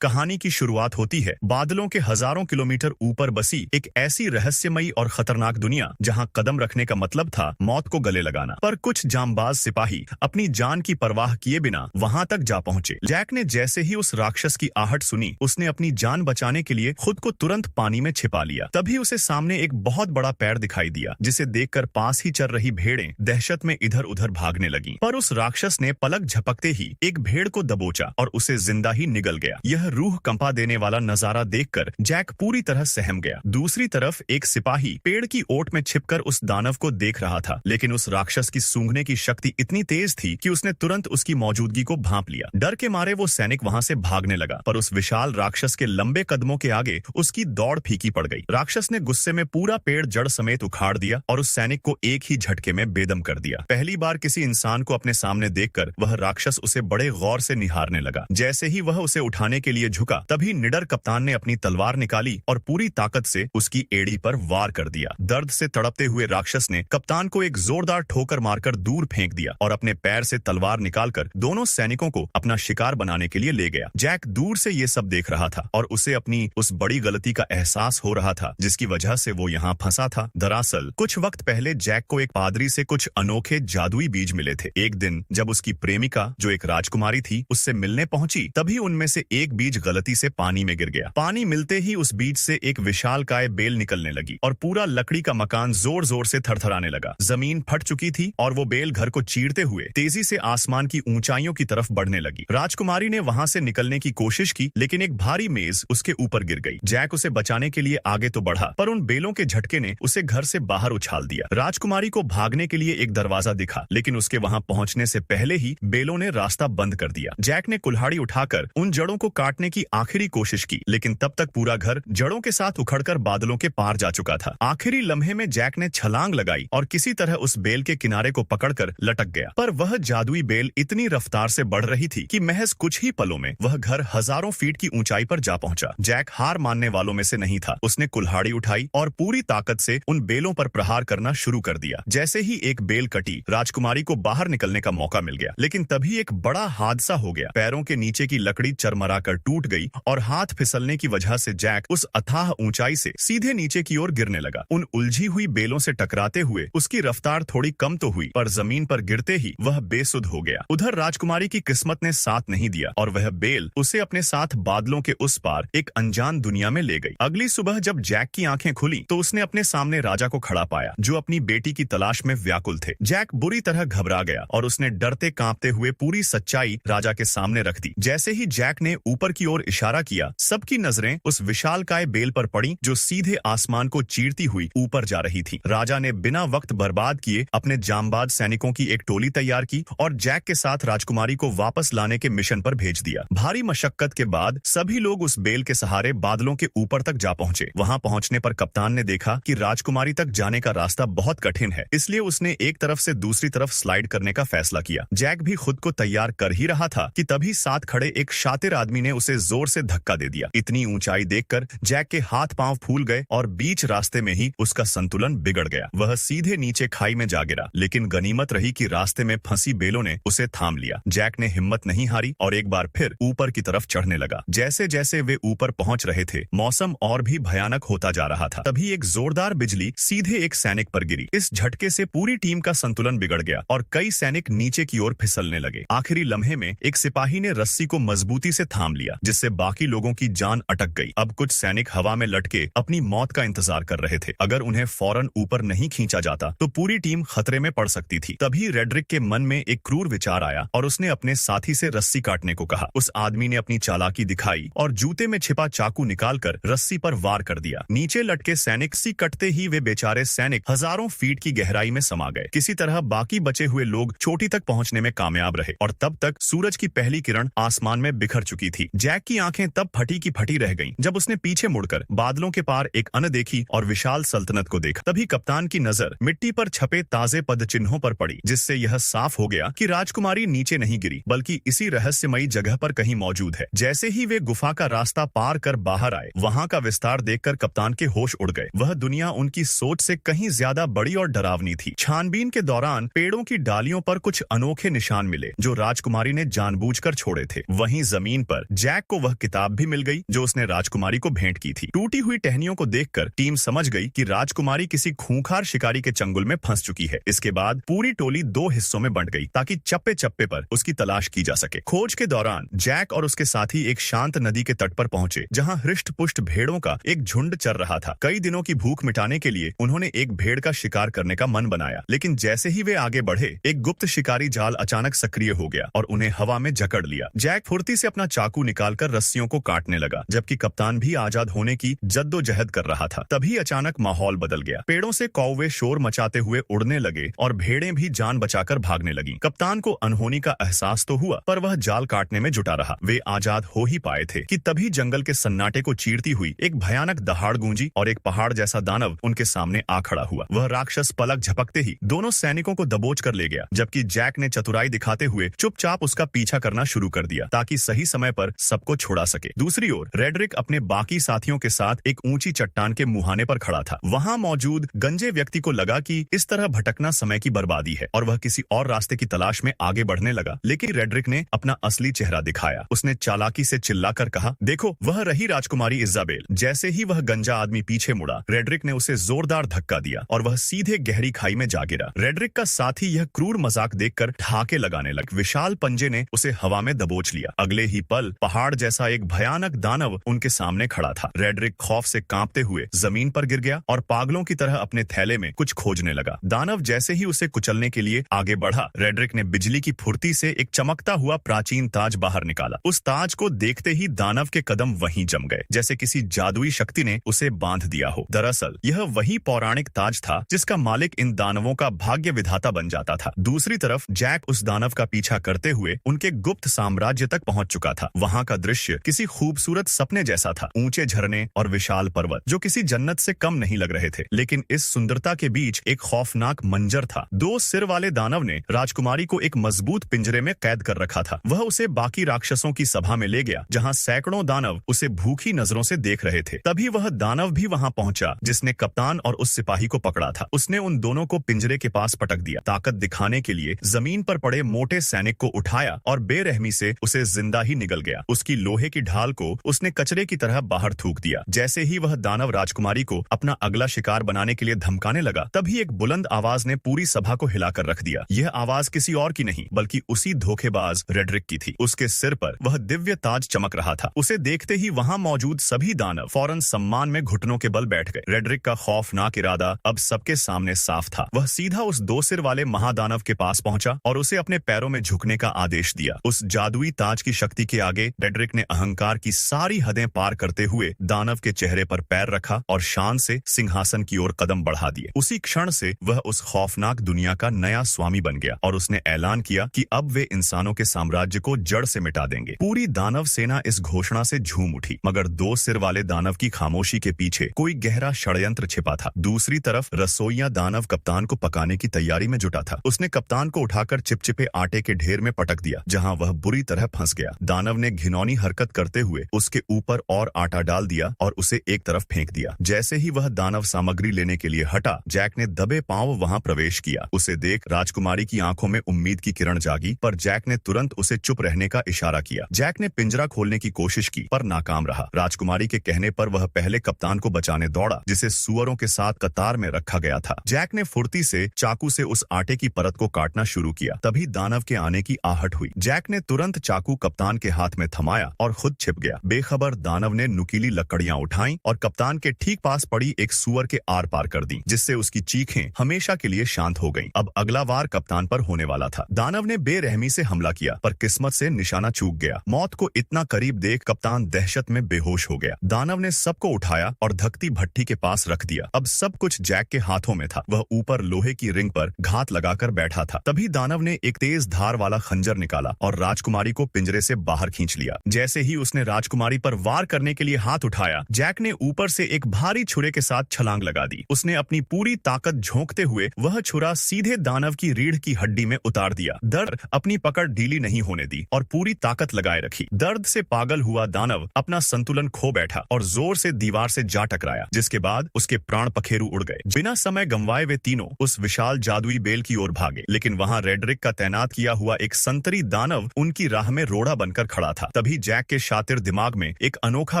कहानी की शुरुआत होती है बादलों के हजारों किलोमीटर ऊपर बसी एक ऐसी रहस्यमयी और खतरनाक दुनिया जहां कदम रखने का मतलब था मौत को गले लगाना। पर कुछ जांबाज सिपाही अपनी जान की परवाह किए बिना वहां तक जा पहुंचे। जैक ने जैसे ही उस राक्षस की आहट सुनी, उसने अपनी जान बचाने के लिए खुद को तुरंत पानी में छिपा लिया। तभी उसे सामने एक बहुत बड़ा पैर दिखाई दिया, जिसे देखकर पास ही चल रही भेड़ें दहशत में इधर उधर भागने लगीं। पर उस राक्षस ने पलक झपकते ही एक भेड़ को दबोचा और उसे जिंदा ही निगल गया। यह रूह कंपा देने वाला नजारा देखकर जैक पूरी तरह सहम गया। दूसरी तरफ एक सिपाही पेड़ की ओट में छिपकर उस दानव को देख रहा था, लेकिन उस राक्षस की सूंघने की शक्ति इतनी तेज थी कि उसने तुरंत उसकी मौजूदगी को भांप लिया। डर के मारे वो सैनिक वहां से भागने लगा, पर उस विशाल राक्षस के लंबे कदमों के आगे उसकी दौड़ फीकी पड़ गई। राक्षस ने गुस्से में पूरा पेड़ जड़ समेत उखाड़ दिया और उस सैनिक को एक ही झटके में बेदम कर दिया। पहली बार किसी इंसान को अपने सामने देखकर वह राक्षस उसे बड़े गौर से निहारने लगा। जैसे ही वह उसे उठाने के लिए झुका, तभी निडर कप्तान ने अपनी तलवार निकाली और पूरी ताकत से उसकी एड़ी पर वार कर दिया। दर्द से तड़पते हुए राक्षस ने कप्तान को एक जोरदार ठोकर मारकर दूर फेंक दिया और अपने पैर से तलवार निकालकर दोनों सैनिकों को अपना शिकार बनाने के लिए ले गया। जैक दूर से ये सब देख रहा था और उसे अपनी उस बड़ी गलती का एहसास हो रहा था जिसकी वजह से वो यहाँ फंसा था। दरअसल कुछ वक्त पहले जैक को एक पादरी से कुछ अनोखे जादुई बीज मिले थे। एक दिन जब उसकी प्रेमिका, जो एक राजकुमारी थी, उससे मिलने पहुंची, तभी उनमें से एक बीज गलती से पानी में गिर गया। पानी मिलते ही उस बीज से एक विशालकाय बेल निकलने लगी और पूरा लकड़ी का मकान जोर जोर से थरथराने लगा। जमीन फट चुकी थी और वो बेल घर को चीरते हुए तेजी से आसमान की ऊंचाइयों की तरफ बढ़ने लगी। राजकुमारी ने वहां से निकलने की कोशिश की, लेकिन एक भारी मेज उसके ऊपर गिर गई। जैक उसे बचाने के लिए आगे तो बढ़ा, पर उन बेलों के झटके ने उसे घर से बाहर उछाल दिया। राजकुमारी को भागने के लिए एक दरवाजा दिखा, लेकिन उसके वहां पहुंचने से पहले ही बेलों ने रास्ता बंद कर दिया। जैक ने कुल्हाड़ी उठाकर उन जड़ों को काटने की आखिरी कोशिश की, लेकिन तब तक पूरा घर जड़ों के साथ उखड़कर बादलों के पार जा चुका था। आखिरी लम्हे में जैक ने छलांग लगाई और किसी तरह उस बेल के किनारे को पकड़कर लटक गया। पर वह जादुई बेल इतनी रफ्तार से बढ़ रही थी कि महज कुछ ही पलों में वह घर हजारों फीट की ऊंचाई पर जा पहुंचा। जैक हार मानने वालों में से नहीं था। उसने कुल्हाड़ी उठाई और पूरी ताकत से उन बेलों पर प्रहार करना शुरू कर दिया। जैसे ही एक बेल कटी, राजकुमारी को बाहर निकलने का मौका मिल गया, लेकिन तभी एक बड़ा हादसा हो गया। पैरों के नीचे की लकड़ी चरमराकर टूट गई और हाथ फिसलने की वजह से जैक उस अथाह ऊंचाई से सीधे नीचे की ओर गिरने लगा। उन उलझी हुई बेलों से टकराते हुए उसकी रफ्तार थोड़ी कम तो हुई, पर जमीन पर गिरते ही वह बेसुध हो गया। उधर राजकुमारी की किस्मत ने साथ नहीं दिया और वह बेल उसे अपने साथ बादलों के उस पार एक अनजान दुनिया में ले गई। अगली सुबह जब जैक की आंखें खुली तो उसने अपने सामने राजा को खड़ा पाया, जो अपनी बेटी की तलाश में व्याकुल थे। जैक बुरी तरह घबरा गया और उसने डरते कांपते हुए पूरी सच्चाई राजा के सामने रख दी। जैसे ही जैक ने ऊपर की ओर इशारा किया, सबकी नजरें उस विशालकाय बेल पर पड़ी जो सीधे आसमान को चीरती हुई ऊपर जा रही थी। राजा ने बिना वक्त बर्बाद किए अपने जांबाज सैनिकों की एक टोली तैयार की और जैक के साथ राजकुमारी को वापस लाने के मिशन पर भेज दिया। भारी मशक्कत के बाद सभी लोग उस बेल के सहारे बादलों के ऊपर तक जा पहुंचे। वहां पहुंचने पर कप्तान ने देखा कि राजकुमारी तक जाने का रास्ता बहुत कठिन है, इसलिए उसने एक तरफ से दूसरी तरफ स्लाइड करने का फैसला किया। जैक भी खुद को तैयार कर ही रहा था कि तभी साथ खड़े एक शातिर आदमी ने उसे जोर से धक्का दे दिया। इतनी ऊंचाई देखकर जैक के हाथ पांव फूल गए और बीच रास्ते में ही उसका संतुलन बिगड़ गया। वह सीधे नीचे खाई में जा गिरा, लेकिन गनीमत रही कि रास्ते में फंसी बेलों ने उसे थाम लिया। जैक ने हिम्मत नहीं हारी और एक बार फिर ऊपर की तरफ चढ़ने लगा। जैसे जैसे वे ऊपर पहुंच रहे थे, मौसम और भी भयानक होता जा रहा था। तभी एक जोरदार बिजली सीधे एक सैनिक पर गिरी। इस झटके से पूरी टीम का संतुलन बिगड़ गया और कई सैनिक नीचे की ओर फिसलने लगे। आखिरी लम्हे में एक सिपाही ने रस्सी को मजबूती से थाम लिया, जिससे बाकी लोगों की जान अटक गई। अब कुछ सैनिक हवा में लटके अपनी मौत का इंतजार कर रहे थे। अगर उन्हें फौरन ऊपर नहीं खींचा जाता तो पूरी टीम खतरे में पड़ सकती थी। तभी रेड्रिक के मन में एक क्रूर विचार आया और उसने अपने साथी से रस्सी काटने को कहा। उस आदमी ने अपनी चालाकी दिखाई और जूते में छिपा चाकू निकालकर रस्सी पर वार कर दिया। नीचे लटके सैनिक सी कटते ही वे बेचारे सैनिक हजारों फीट की गहराई में समा गए। किसी तरह बाकी बचे हुए लोग चोटी तक पहुंचने में कामयाब रहे और तब तक सूरज की पहली किरण आसमान में बिखर चुकी थी। जैक की आंखें तब फटी की फटी रह गईं, जब उसने पीछे मुड़कर बादलों के पार एक अनदेखी और विशाल सल्तनत को देखा। तभी कप्तान की नजर मिट्टी पर छपे ताजे पद चिन्हों पर पड़ी, जिससे यह साफ हो गया कि राजकुमारी नीचे नहीं गिरी, बल्कि इसी रहस्यमयी जगह पर कहीं मौजूद है। जैसे ही वे गुफा का रास्ता पार कर बाहर आए, वहां का विस्तार देखकर कप्तान के होश उड़ गए। वह दुनिया उनकी सोच से कहीं ज्यादा बड़ी और डरावनी थी। छानबीन के दौरान पेड़ों की डालियों पर कुछ अनोखे निशान मिले, जो राजकुमारी ने जानबूझकर छोड़े थे। वहीं जमीन पर जैक को वह किताब भी मिल गई जो उसने राजकुमारी को भेंट की थी। टूटी हुई टहनियों को देखकर टीम समझ गई कि राजकुमारी किसी खूंखार शिकारी के चंगुल में फंस चुकी है। इसके बाद पूरी टोली 2 हिस्सों में बंट गई ताकि चप्पे चप्पे पर उसकी तलाश की जा सके। खोज के दौरान जैक और उसके साथी एक शांत नदी के तट पर पहुंचे जहां हृष्ट पुष्ट भेड़ों का एक झुंड चर रहा था। कई दिनों की भूख मिटाने के लिए उन्होंने एक भेड़ का शिकार करने का मन बनाया, लेकिन जैसे ही वे आगे बढ़े एक गुप्त शिकारी जाल अचानक सक्रिय हो गया और उन्हें हवा में जकड़ लिया। जैक फुर्ती से अपना चाकू निकालकर रस्सियों को काटने लगा, जबकि कप्तान भी आजाद होने की जद्दोजहद कर रहा था। तभी अचानक माहौल बदल गया। पेड़ों से कौवे शोर मचाते हुए उड़ने लगे और भेड़ें भी जान बचाकर भागने लगीं। कप्तान को अनहोनी का एहसास तो हुआ, पर वह जाल काटने में जुटा रहा। वे आजाद हो ही पाए थे कि तभी जंगल के सन्नाटे को चीरती हुई एक भयानक दहाड़ गूंजी और एक पहाड़ जैसा दानव उनके सामने आ खड़ा हुआ। वह राक्षस पलक झपकते ही दोनों सैनिकों को दबोच कर ले गया, जबकि जैक ने चतुराई दिखाते हुए चुपचाप उसका पीछा करना शुरू कर दिया ताकि सही समय पर सबको छुड़ा सके। दूसरी ओर रेडरिक अपने बाकी साथियों के साथ एक ऊंची चट्टान के मुहाने पर खड़ा था। वहां मौजूद गंजे व्यक्ति को लगा कि इस तरह भटकना समय की बर्बादी है और वह किसी और रास्ते की तलाश में आगे बढ़ने लगा। लेकिन रेडरिक ने अपना असली चेहरा दिखाया। उसने चालाकी से चिल्लाकर कहा, देखो वह रही राजकुमारी इजाबेल। जैसे ही वह गंजा आदमी पीछे मुड़ा, रेडरिक ने उसे जोरदार धक्का दिया और वह सीधे गहरी खाई में जा गिरा। रेडरिक का साथी यह क्रूर मजाक देखकर ठहाके लगाने लगा। विशाल पंजे ने उसे हवा में दबोच लिया। अगले ही पल पहाड़ जैसा एक भयानक दानव उनके सामने खड़ा था। रेडरिक खौफ से कांपते हुए जमीन पर गिर गया और पागलों की तरह अपने थैले में कुछ खोजने लगा। दानव जैसे ही उसे कुचलने के लिए आगे बढ़ा, रेडरिक ने बिजली की फुर्ती से एक चमकता हुआ प्राचीन ताज बाहर निकाला। उस ताज को देखते ही दानव के कदम वहीं जम गए, जैसे किसी जादुई शक्ति ने उसे बांध दिया हो। दरअसल यह वही पौराणिक ताज था जिसका मालिक इन दानवों का भाग्य विधाता बन जाता था। दूसरी तरफ जैक उस दानव का पीछा करते हुए उनके गुप्त साम्राज्य तक पहुंच चुका था। वहां का दृश्य किसी खूबसूरत सपने जैसा था। ऊंचे झरने और विशाल पर्वत जो किसी जन्नत से कम नहीं लग रहे थे, लेकिन इस सुंदरता के बीच एक खौफनाक मंजर था। 2 सिर वाले दानव ने राजकुमारी को एक मजबूत पिंजरे में कैद कर रखा था। वह उसे बाकी राक्षसों की सभा में ले गया, जहां सैकड़ों दानव उसे भूखी नजरों से देख रहे थे। तभी वह दानव भी वहां पहुंचा जिसने कप्तान और उस सिपाही को पकड़ा था। उसने उन दोनों को पिंजरे के पास पटक दिया। ताकत दिखाने के लिए जमीन पर पड़े मोटे सैनिक को उठाया और बेरहमी से उसे जिंदा ही निगल गया। उसकी लोहे की ढाल को उसने कचरे की तरह बाहर थूक दिया। जैसे ही वह दानव राजकुमारी को अपना अगला शिकार बनाने के लिए धमकाने लगा, तभी एक बुलंद आवाज ने पूरी सभा को हिलाकर रख दिया। यह आवाज किसी और की नहीं बल्कि उसी धोखेबाज रेडरिक की थी। उसके सिर पर वह दिव्य ताज चमक रहा था। उसे देखते ही वहां मौजूद सभी दानव फौरन सम्मान में घुटनों के बल बैठ गए। रेडरिक का खौफनाक इरादा अब सबके सामने साफ था। वह सीधा उस 2 सिर वाले महादानव के पास पहुंचा और उसे अपने पैरों में झुकने का आदेश दिया। उस जादुई ताज की शक्ति के आगे रेडरिक ने अहंकार की सारी हदें पार करते हुए दानव के चेहरे पर पैर रखा और शान से सिंहासन की ओर कदम बढ़ा दिए। उसी क्षण से वह उस खौफनाक दुनिया का नया स्वामी बन गया और उसने ऐलान किया कि अब वे इंसानों के साम्राज्य को जड़ से मिटा देंगे। पूरी दानव सेना इस घोषणा से झूम उठी, मगर 2 सिर वाले दानव की खामोशी के पीछे कोई गहरा षड्यंत्र छिपा था। दूसरी तरफ रसोइया दानव कप्तान को पकाने की तैयारी में जुटा था। उसने कप्तान को उठाकर चिपचिपे आटे के ढेर में पटक दिया, जहां वह बुरी तरह फंस गया। दानव ने घिनौनी हरकत करते हुए उसके ऊपर और आटा डाल दिया और उसे एक तरफ फेंक दिया। जैसे ही वह दानव सामग्री लेने के लिए हटा, जैक ने दबे पांव वहां प्रवेश किया। उसे देख राजकुमारी की आंखों में उम्मीद की किरण जागी, पर जैक ने तुरंत उसे चुप रहने का इशारा किया। जैक ने पिंजरा खोलने की कोशिश की, पर नाकाम रहा। राजकुमारी के कहने पर वह पहले कप्तान को बचाने दौड़ा, जिसे सुअरों के साथ कतार में रखा गया था। जैक ने फुर्ती से चाकू से उस आटे की परत को काटना शुरू किया। तभी दानव के आने की आहट हुई। जैक ने तुरंत चाकू कप्तान के हाथ में थमाया और खुद छिप गया। बेखबर दानव ने नुकीली लकड़ियां उठाई और कप्तान के ठीक पास पड़ी एक सुअर के आर पार कर दी, जिससे उसकी चीखें हमेशा के लिए शांत हो गईं। अब अगला वार कप्तान पर होने वाला था। दानव ने बेरहमी से हमला किया, पर किस्मत से निशाना चूक गया। मौत को इतना करीब देख कप्तान दहशत में बेहोश हो गया। दानव ने सबको उठाया और धकती भट्टी के पास रख दिया। अब सब कुछ जैक के हाथों में था। वह ऊपर लोहे की रिंग पर घात लगाकर बैठा था। तभी दानव ने एक तेज धार वाला खंजर निकाला और राजकुमारी को पिंजरे से बाहर खींच लिया। जैसे ही उसने राजकुमारी पर वार करने के लिए हाथ उठाया, जैक ने ऊपर से एक भारी छुरे के साथ छलांग लगा दी। उसने अपनी पूरी ताकत झोंकते हुए वह छुरा सीधे दानव की रीढ़ की हड्डी में उतार दिया। दर्द अपनी पकड़ ढीली नहीं होने दी और पूरी ताकत लगाए रखी। दर्द से पागल हुआ दानव अपना संतुलन खो बैठा और जोर से दीवार से जा टकराया, जिसके बाद उसके प्राण पखेरु उड़ गए। बिना समय गंवाए वे तीनों उस विशाल जादुई बेल की ओर भागे, लेकिन वहां रेडरिक का तैनात किया हुआ एक संतरी दानव उनकी राह में रोड़ा बनकर खड़ा था। तभी जैक के शातिर दिमाग में एक अनोखा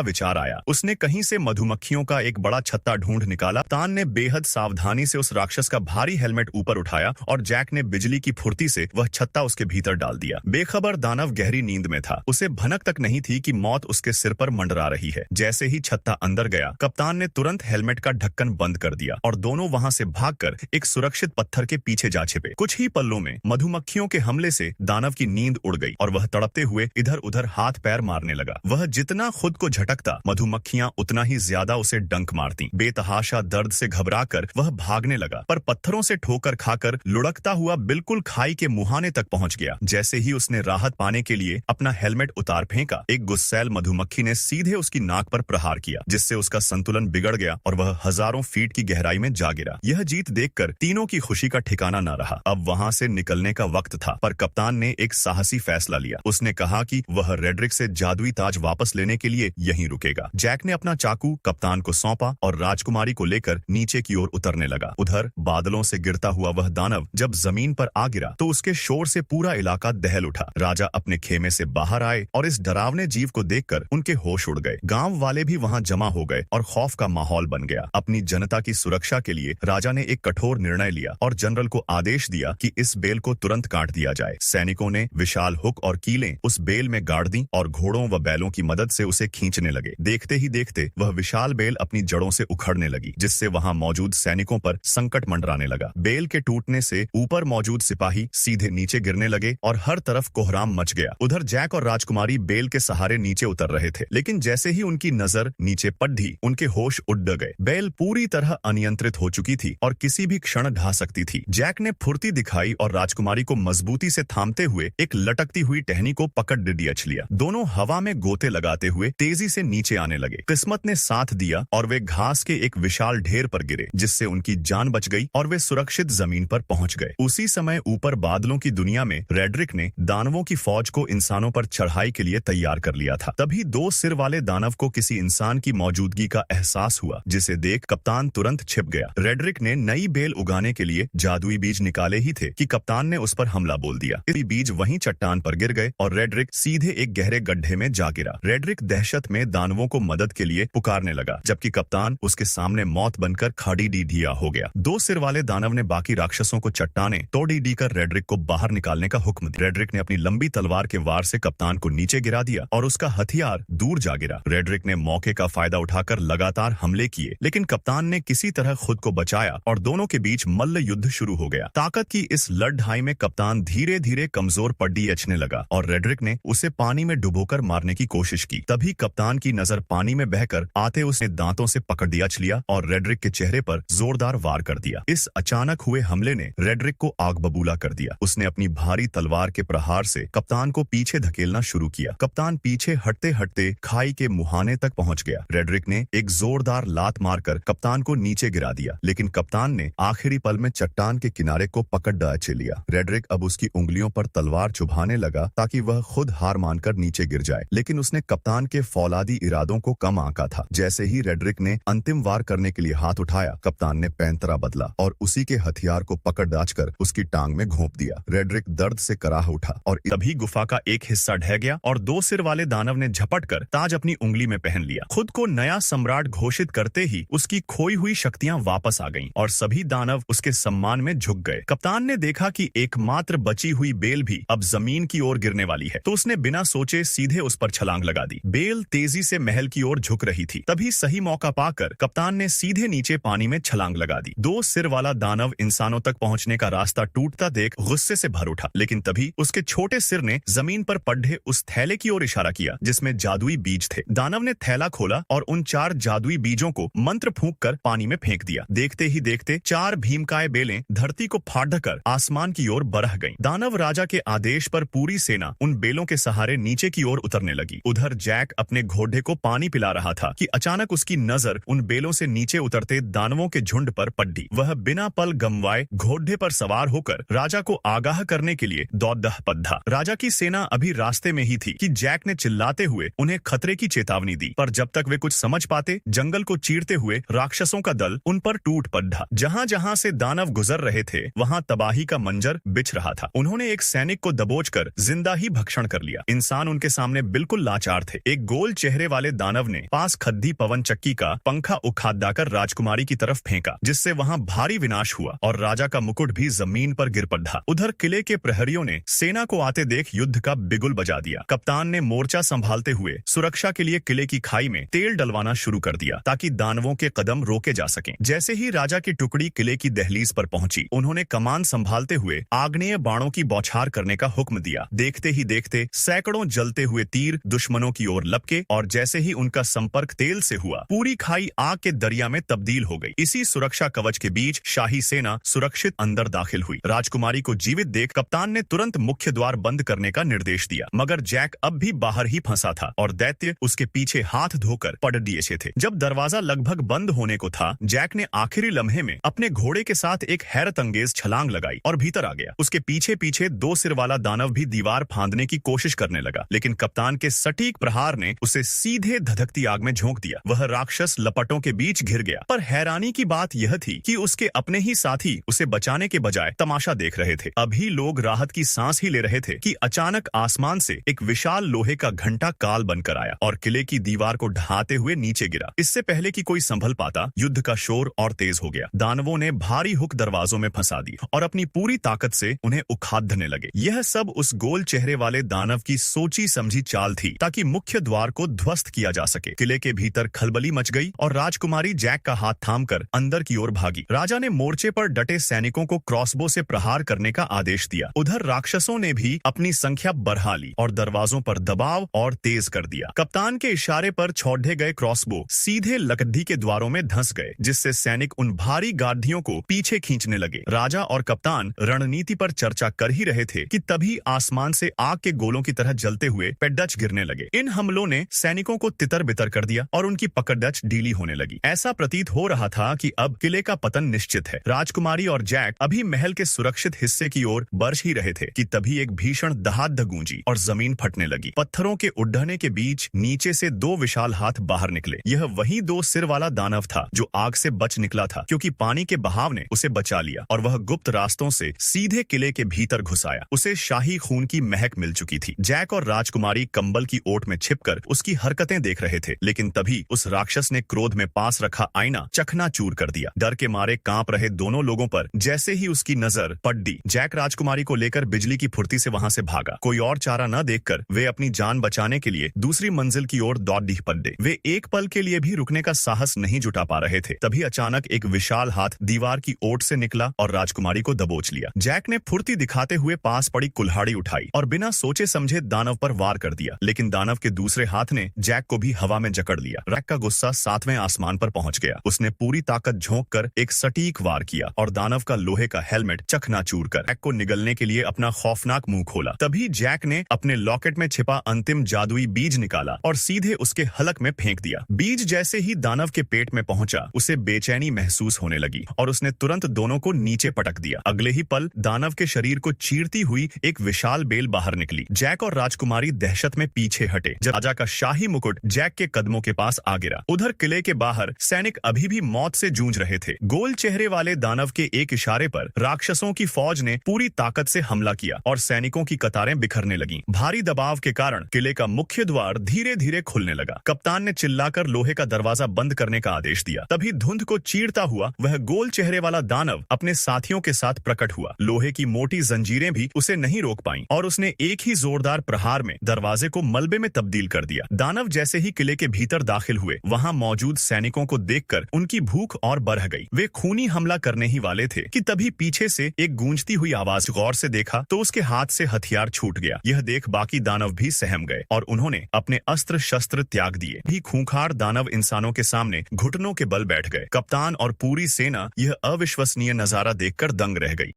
विचार आया। उसने कहीं से मधुमक्खियों का एक बड़ा छत्ता ढूंढ निकाला। कप्तान ने बेहद सावधानी से उस राक्षस का भारी हेलमेट ऊपर उठाया और जैक ने बिजली की फुर्ती से वह छत्ता उसके भीतर डाल दिया। बेखबर दानव गहरी नींद में था। उसे भनक तक नहीं थी कि मौत उसके सिर पर मंडरा रही है। जैसे ही छत्ता अंदर गया, कप्तान ने तुरंत हेलमेट का ढक्कन बंद कर दिया और दोनों वहां से भागकर एक सुरक्षित पत्थर के पीछे जा छिपे। कुछ ही पलों में मधुमक्खियों के हमले से दानव की नींद उड़ गई और वह तड़पते हुए इधर उधर हाथ पैर मारने लगा। वह जितना खुद को झटकता, मधुमक्खियां उतना ही ज्यादा उसे डंक मारती। बेतहाशा दर्द से घबराकर वह भागने लगा, पर पत्थरों से ठोकर खाकर लुढ़कता हुआ बिल्कुल खाई के मुहाने तक पहुंच गया। जैसे ही उसने राहत पाने के लिए अपना हेलमेट उतार फेंका, एक गुस्सैल मधुमक्खी ने सीधे उसकी नाक पर प्रहार किया, जिससे उसका संतुलन बिगड़ गया और वह हजारों फीट की गहराई में जा गिरा। यह जीत देखकर तीनों की खुशी का ठिकाना न रहा। अब वहां से निकलने का वक्त था, पर कप्तान ने एक साहसी फैसला लिया। उसने कहा कि वह रेड्रिक से जादुई ताज वापस लेने के लिए यहीं रुकेगा। जैक ने अपना चाकू कप्तान को सौंपा और राजकुमारी को लेकर नीचे की ओर उतरने लगा। उधर बादलों से गिरता हुआ वह दानव जब जमीन पर आ गिरा तो उसके शोर से पूरा इलाका दहल उठा। राजा अपने खेमे से बाहर आए और इस डरावने जीव को देखकर उनके होश उड़ गए। गांव वाले भी वहां जमा हो गए और खौफ का माहौल बन गया। अपनी जनता की सुरक्षा के लिए राजा ने एक कठोर निर्णय लिया और जनरल को आदेश दिया कि इस बेल को तुरंत काट दिया जाए। सैनिकों ने विशाल हुक और कीलें उस बेल में गाड़ दी और घोड़ों व बैलों की मदद से उसे खींचने लगे। देखते ही देखते वह विशाल बेल अपनी जड़ों से उखड़ने लगी, जिससे वहां मौजूद सैनिकों पर संकट मंडराने लगा। बेल के टूटने से ऊपर मौजूद सिपाही सीधे नीचे गिरने लगे और हर तरफ कोहराम मच गया। उधर जैक और राजकुमारी बेल के सहारे नीचे उतर रहे थे, लेकिन जैसे ही उनकी नजर नीचे पड़ी, उनके होश उड़ गए। बेल पूरी तरह अनियंत्रित हो चुकी थी और किसी भी क्षण ढह सकती थी। जैक ने फुर्ती दिखाई और राजकुमारी को मजबूती से थामते हुए एक लटकती हुई टहनी को पकड़ डिडियच लिया। दोनों हवा में गोते लगाते हुए तेजी से नीचे आने लगे। किस्मत ने साथ दिया और वे घास के एक विशाल ढेर पर गिरे, जिससे उनकी जान बच गई और वे सुरक्षित जमीन पर पहुंच गए। उसी समय ऊपर बादलों की दुनिया में रेड्रिक ने दानवों की फौज को इंसानों पर चढ़ाई के लिए तैयार कर लिया था। तभी दो सिर वाले दानव को किसी इंसान की मौजूदगी का एहसास हुआ, जिसे देख कप्तान तुरंत छिप गया। रेड्रिक ने नई बेल उगाने के लिए जादुई बीज निकाले ही थे कि कप्तान ने उस पर हमला बोल दिया। ये बीज वहीं चट्टान पर गिर गए और रेड्रिक सीधे एक गहरे गड्ढे में जा गिरा। रेड्रिक दहशत में दानवों को मदद के लिए पुकारने लगा, जबकि कप्तान उसके सामने मौत बनकर खाड़ी ढिया हो गया। दो सिर वाले दानव ने बाकी राक्षसों को चट्टाने तोड़ी डी कर रेड्रिक को बाहर निकालने का हुक्म दिया। रेड्रिक ने अपनी लंबी तलवार के वार से कप्तान को नीचे गिरा दिया और उसका हथियार दूर जा गिरा। रेड्रिक ने मौके का फायदा उठाकर लगातार हमले किए, लेकिन कप्तान ने किसी तरह खुद को बचाया और दोनों के बीच मल्ल युद्ध शुरू हो गया। ताकत की इस लड़ाई में कप्तान धीरे धीरे कमजोर पड़ने लगा और रेड्रिक ने उसे पानी में डुबोकर मारने की कोशिश की। तभी कप्तान की नजर पानी में बहकर आते उसने दांतों से पकड़ लिया और रेड्रिक के चेहरे पर जोरदार वार कर दिया। इस अचानक हुए हमले ने रेड्रिक को आग बबूला कर दिया। उसने अपनी भारी तलवार के प्रहार से कप्तान को पीछे धकेलना शुरू किया। कप्तान पीछे हटते हटते खाई के मुहाने तक पहुंच गया। रेड्रिक ने एक जोरदार लात मारकर कप्तान को नीचे गिरा दिया, लेकिन कप्तान ने आखिरी पल में चट्टान के किनारे को पकड़ लिया। रेड्रिक अब उसकी उंगलियों पर तलवार चुभाने लगा ताकि वह खुद हार मानकर नीचे गिर जाए, लेकिन उसने कप्तान के फौलादी इरादों को कम आंका था। जैसे ही रेड्रिक ने अंतिम वार करने के लिए हाथ उठाया, कप्तान ने पैंतरा बदला और उसी के हथियार को पकड़ दाचकर उसकी टांग में घोंप दिया। रेड्रिक दर्द से कराह उठा और तभी गुफा का एक हिस्सा ढह गया और दो सिर वाले दानव ने झपटकर ताज अपनी उंगली में पहन लिया। खुद को नया सम्राट घोषित करते ही उसकी खोई हुई शक्तियां वापस आ गईं और सभी दानव उसके सम्मान में झुक गए। कप्तान ने देखा कि एकमात्र बची हुई बेल भी अब जमीन की ओर गिरने वाली है, तो उसने बिना सोचे सीधे उस पर छलांग लगा दी। बेल तेजी से महल की ओर झुक रही थी। तभी सही मौका पाकर कप्तान ने सीधे नीचे पानी में छलांग लगा दी। दो सिर वाला दानव इंसानों तक पहुंचने का रास्ता टूटता देख गुस्से से भर उठा, लेकिन तभी उसके छोटे सिर ने जमीन पर पड़े उस थैले की ओर इशारा किया जिसमें जादुई बीज थे। दानव ने थैला खोला और उन 4 जादुई बीजों को मंत्र फूंक कर पानी में फेंक दिया। देखते ही देखते 4 भीमकाय बेलें धरती को फाड़ कर आसमान की ओर बरह गईं। दानव राजा के आदेश पर पूरी सेना उन बेलों के सहारे नीचे की ओर उतरने लगी। उधर जैक अपने घोड़े को पानी पिला रहा था कि अचानक उसकी नजर उन बेलों से नीचे उतरते दानवों के झुंड पर पड़ी। वह बिना पल गंवाए घोड़े पर सवार होकर राजा को आगाह करने के लिए दौड़ पद्धा। राजा की सेना अभी रास्ते में ही थी कि जैक ने चिल्लाते हुए उन्हें खतरे की चेतावनी दी, पर जब तक वे कुछ समझ पाते, जंगल को चीरते हुए राक्षसों का दल उन पर टूट पड़ा। जहां जहां से दानव गुजर रहे थे, वहां तबाही का मंजर बिछ रहा था। उन्होंने एक सैनिक को दबोचकर जिंदा ही भक्षण कर लिया। इंसान कप्तान उनके सामने बिल्कुल लाचार थे। एक गोल चेहरे वाले दानव ने पास खद्दी पवन चक्की का पंखा उखाड़कर राजकुमारी की तरफ फेंका, जिससे वहां भारी विनाश हुआ और राजा का मुकुट भी जमीन पर गिर पड़ा। उधर किले के प्रहरियों ने सेना को आते देख युद्ध का बिगुल बजा दिया। कप्तान ने मोर्चा संभालते हुए सुरक्षा के लिए किले की खाई में तेल डलवाना शुरू कर दिया ताकि दानवों के कदम रोके जा सकें। जैसे ही राजा की टुकड़ी किले की दहलीज पर पहुंची, उन्होंने कमान संभालते हुए आग्नेय बाणों की बौछार करने का हुक्म दिया। देखते ही देखते सैकड़ों जलते हुए तीर दुश्मनों की ओर लपके और जैसे ही उनका संपर्क तेल से हुआ, पूरी खाई आग के दरिया में तब्दील हो गई। इसी सुरक्षा कवच के बीच शाही सेना सुरक्षित अंदर दाखिल हुई। राजकुमारी को जीवित देख कप्तान ने तुरंत मुख्य द्वार बंद करने का निर्देश दिया, मगर जैक अब भी बाहर ही फंसा था और दैत्य उसके पीछे हाथ धोकर पड़ दिए थे। जब दरवाजा लगभग बंद होने को था, जैक ने आखिरी लम्हे में अपने घोड़े के साथ एक हैरत अंगेज छलांग लगाई और भीतर आ गया। उसके पीछे पीछे दो सिर वाला दानव भी दीवार फांदने की कोशिश करने लगा, लेकिन कप्तान के सटीक प्रहार ने उसे सीधे धधकती आग में झोंक दिया। वह राक्षस लपटों के बीच घिर गया, पर हैरानी की बात यह थी कि उसके अपने ही साथी उसे बचाने के बजाय तमाशा देख रहे थे। अभी लोग राहत की सांस ही ले रहे थे कि अचानक आसमान से एक विशाल लोहे का घंटा काल बनकर आया और किले की दीवार को ढहाते हुए नीचे गिरा। इससे पहले कि कोई संभल पाता, युद्ध का शोर और तेज हो गया। दानवों ने भारी हुक दरवाजों में फंसा दी और अपनी पूरी ताकत से उन्हें उखाड़ने लगे। यह सब उस गोल चेहरे वाले दानव की सोची समझी चाल थी ताकि मुख्य द्वार को ध्वस्त किया जा सके। किले के भीतर खलबली मच गई और राजकुमारी जैक का हाथ थामकर अंदर की ओर भागी। राजा ने मोर्चे पर डटे सैनिकों को क्रॉसबो से प्रहार करने का आदेश दिया। उधर राक्षसों ने भी अपनी संख्या बढ़ा ली और दरवाजों पर दबाव और तेज कर दिया। कप्तान के इशारे पर छोड़े गए क्रॉसबो सीधे लकड़ी के द्वारों में धंस गए, जिससे सैनिक उन भारी गाड़ियों को पीछे खींचने लगे। राजा और कप्तान रणनीति पर चर्चा कर ही रहे थे कि तभी आसमान से आग के गोलों की तरह जलते हुए पेड्डच गिरने लगे। इन हमलों ने सैनिकों को तितर बितर कर दिया और उनकी पकड़च ढीली होने लगी। ऐसा प्रतीत हो रहा था कि अब किले का पतन निश्चित है। राजकुमारी और जैक अभी महल के सुरक्षित हिस्से की ओर बढ़ ही रहे थे कि तभी एक भीषण दहाड़ गूंजी और जमीन फटने लगी। पत्थरों के उड़ने के बीच नीचे से दो विशाल हाथ बाहर निकले। यह वही दो सिर वाला दानव था जो आग से बच निकला था, क्योंकि पानी के बहाव ने उसे बचा लिया और वह गुप्त रास्तों से सीधे किले के भीतर घुस आया। उसे शाही खून की महक मिल चुकी थी। जैक और राजकुमारी कंबल की ओट में छिपकर उसकी हरकतें देख रहे थे, लेकिन तभी उस राक्षस ने क्रोध में पास रखा आईना चकनाचूर कर दिया। डर के मारे कांप रहे दोनों लोगों पर जैसे ही उसकी नजर पड़ी, जैक राजकुमारी को लेकर बिजली की फुर्ती से वहां से भागा। कोई और चारा न देखकर वे अपनी जान बचाने के लिए दूसरी मंजिल की ओर दौड़ पड़े। वे एक पल के लिए भी रुकने का साहस नहीं जुटा पा रहे थे। तभी अचानक एक विशाल हाथ दीवार की ओट से निकला और राजकुमारी को दबोच लिया। जैक ने फुर्ती दिखाते हुए पास पड़ी कुल्हाड़ी उठाई और बिना सोचे समझे दानव पर वार कर दिया, लेकिन दानव के दूसरे हाथ ने जैक को भी हवा में जकड़ लिया। जैक का गुस्सा 7वें आसमान पर पहुंच गया। उसने पूरी ताकत झोंक कर एक सटीक वार किया और दानव का लोहे का हेलमेट चकनाचूर कर जैक को निगलने के लिए अपना खौफनाक मुंह खोला। तभी जैक ने अपने लॉकेट में छिपा अंतिम जादुई बीज निकाला और सीधे उसके हलक में फेंक दिया। बीज जैसे ही दानव के पेट में पहुंचा, उसे बेचैनी महसूस होने लगी और उसने तुरंत दोनों को नीचे पटक दिया। अगले ही पल दानव के शरीर को चीरती हुई एक विशाल बेल बाहर निकली। जैक और राजकुमारी दहशत में पीछे हटे जब राजा का शाही मुकुट जैक के कदमों के पास आ गिरा। उधर किले के बाहर सैनिक अभी भी मौत से जूझ रहे थे। गोल चेहरे वाले दानव के एक इशारे पर राक्षसों की फौज ने पूरी ताकत से हमला किया और सैनिकों की कतारें बिखरने लगीं। भारी दबाव के कारण किले का मुख्य द्वार धीरे धीरे खुलने लगा। कप्तान ने चिल्लाकर लोहे का दरवाजा बंद करने का आदेश दिया। तभी धुंध को चीरता हुआ वह गोल चेहरे वाला दानव अपने साथियों के साथ प्रकट हुआ। लोहे की मोटी जंजीरें भी उसे नहीं रोक पाईं और उसने एक ही जोरदार प्रहार में दरवाजे को मलबे में तब्दील कर दिया। दानव जैसे ही किले के भीतर दाखिल हुए, वहां मौजूद सैनिकों को देखकर उनकी भूख और बढ़ गई। वे खूनी हमला करने ही वाले थे कि तभी पीछे से एक गूंजती हुई आवाज। गौर से देखा तो उसके हाथ से हथियार छूट गया। यह देख बाकी दानव भी सहम गए और उन्होंने अपने अस्त्र शस्त्र त्याग दिए। भी खूंखार दानव इंसानों के सामने घुटनों के बल बैठ गए। कप्तान और पूरी सेना यह अविश्वसनीय नजारा देखकर दंग रह गई।